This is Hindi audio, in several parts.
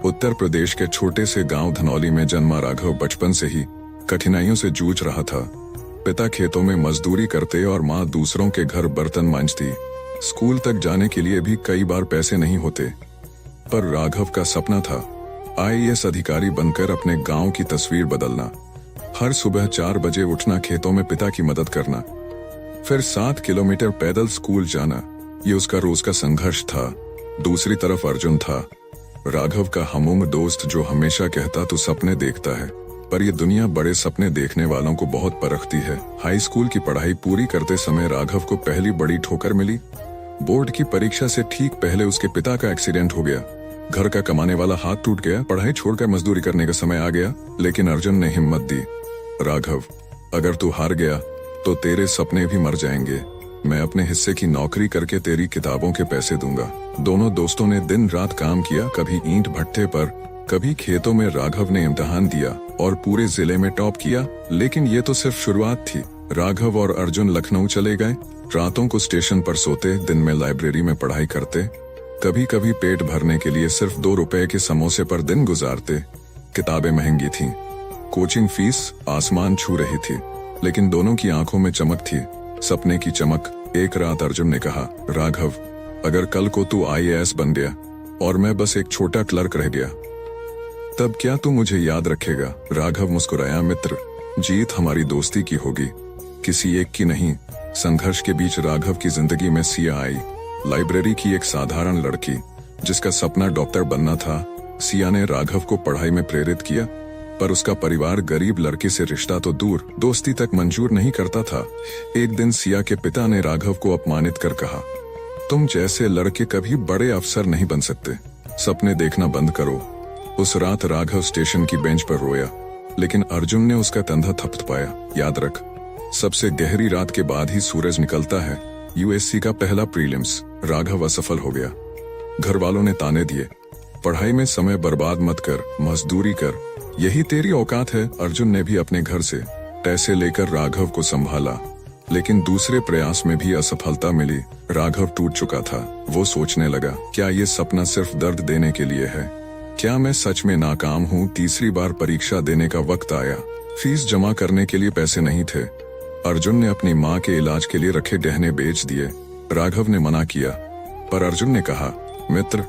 उत्तर प्रदेश के छोटे से गांव धनौली में जन्मा राघव बचपन से ही कठिनाइयों से जूझ रहा था। पिता खेतों में मजदूरी करते और माँ दूसरों के घर बर्तन मांजती। स्कूल तक जाने के लिए भी कई बार पैसे नहीं होते, पर राघव का सपना था आईएएस अधिकारी बनकर अपने गांव की तस्वीर बदलना। हर सुबह 4 बजे उठना, खेतों में पिता की मदद करना, फिर 7 किलोमीटर पैदल स्कूल जाना, ये उसका रोज का संघर्ष था। दूसरी तरफ अर्जुन था, राघव का हमउम्र दोस्त, जो हमेशा कहता तू सपने देखता है, पर ये दुनिया बड़े सपने देखने वालों को बहुत परखती है। हाई स्कूल की पढ़ाई पूरी करते समय राघव को पहली बड़ी ठोकर मिली। बोर्ड की परीक्षा से ठीक पहले उसके पिता का एक्सीडेंट हो गया। घर का कमाने वाला हाथ टूट गया, पढ़ाई छोड़कर मजदूरी करने का समय आ गया। लेकिन अर्जुन ने हिम्मत दी, राघव अगर तू हार गया तो तेरे सपने भी मर जाएंगे। मैं अपने हिस्से की नौकरी करके तेरी किताबों के पैसे दूंगा। दोनों दोस्तों ने दिन रात काम किया, कभी ईंट भट्टे पर, कभी खेतों में। राघव ने इम्तिहान दिया और पूरे जिले में टॉप किया। लेकिन ये तो सिर्फ शुरुआत थी। राघव और अर्जुन लखनऊ चले गए। रातों को स्टेशन पर सोते, दिन में लाइब्रेरी में पढ़ाई करते। कभी कभी पेट भरने के लिए सिर्फ 2 रुपए के समोसे पर दिन गुजारते। किताबें महंगी थीं, कोचिंग फीस आसमान छू रही थी, लेकिन दोनों की आंखों में चमक थी, सपने की चमक। एक रात अर्जुन ने कहा, राघव अगर कल को तू आईएएस बन गया और मैं बस एक छोटा क्लर्क रह गया, तब क्या तू मुझे याद रखेगा? राघव मुस्कुराया, मित्र, जीत हमारी दोस्ती की होगी, किसी एक की नहीं। संघर्ष के बीच राघव की जिंदगी में सिया आई। लाइब्रेरी की एक साधारण लड़की जिसका सपना डॉक्टर बनना था। सिया ने राघव को पढ़ाई में प्रेरित किया, पर उसका परिवार गरीब लड़की से रिश्ता तो दूर, दोस्ती तक मंजूर नहीं करता था। एक दिन सिया के पिता ने राघव को अपमानित कर कहा, तुम जैसे लड़के कभी बड़े अफसर नहीं बन सकते, सपने देखना बंद करो। उस रात राघव स्टेशन की बेंच पर रोया, लेकिन अर्जुन ने उसका कंधा थपथपाया, याद रख, सबसे गहरी रात के बाद ही सूरज निकलता है। यूएससी का पहला प्रीलिम्स, राघव असफल हो गया। घर वालों ने ताने दिए, पढ़ाई में समय बर्बाद मत कर, मजदूरी कर, यही तेरी औकात है। अर्जुन ने भी अपने घर से पैसे लेकर राघव को संभाला, लेकिन दूसरे प्रयास में भी असफलता मिली। राघव टूट चुका था। वो सोचने लगा, क्या ये सपना सिर्फ दर्द देने के लिए है? क्या मैं सच में नाकाम हूँ? तीसरी बार परीक्षा देने का वक्त आया। फीस जमा करने के लिए पैसे नहीं थे। अर्जुन ने अपनी माँ के इलाज के लिए रखे गहने बेच दिए। राघव ने मना किया, पर अर्जुन ने कहा, मित्र,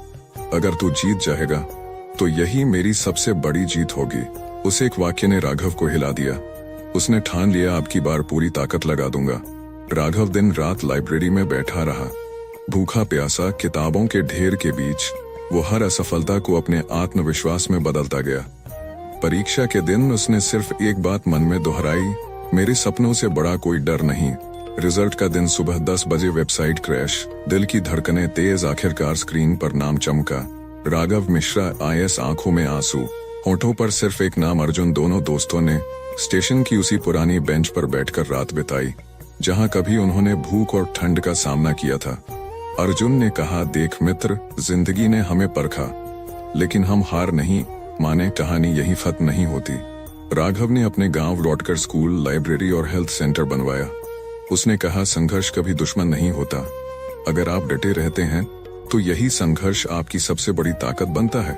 अगर तू जीत जाएगा तो यही मेरी सबसे बड़ी जीत होगी। उस एक वाक्य ने राघव को हिला दिया। उसने ठान लिया, अब की बार पूरी ताकत लगा दूंगा। राघव दिन रात लाइब्रेरी में बैठा रहा, भूखा प्यासा, किताबों के ढेर के बीच। वो हर असफलता को अपने आत्मविश्वास में बदलता गया। परीक्षा के दिन उसने सिर्फ एक बात मन में दोहराई, मेरे सपनों से बड़ा कोई डर नहीं। रिजल्ट का दिन सुबह 10 बजे, वेबसाइट क्रैश, दिल की धड़कनें तेज, आखिरकार स्क्रीन पर नाम चमका, राघव मिश्रा आईएएस। आंखों में आंसू, होठों पर सिर्फ एक नाम, अर्जुन। दोनों दोस्तों ने स्टेशन की उसी पुरानी बेंच पर बैठकर रात बिताई, जहां कभी उन्होंने भूख और ठंड का सामना किया था। अर्जुन ने कहा, देख मित्र, जिंदगी ने हमें परखा, लेकिन हम हार नहीं माने। कहानी यही खत्म नहीं होती। राघव ने अपने गांव लौटकर स्कूल, लाइब्रेरी और हेल्थ सेंटर बनवाया। उसने कहा, संघर्ष कभी दुश्मन नहीं होता, अगर आप डटे रहते हैं तो यही संघर्ष आपकी सबसे बड़ी ताकत बनता है।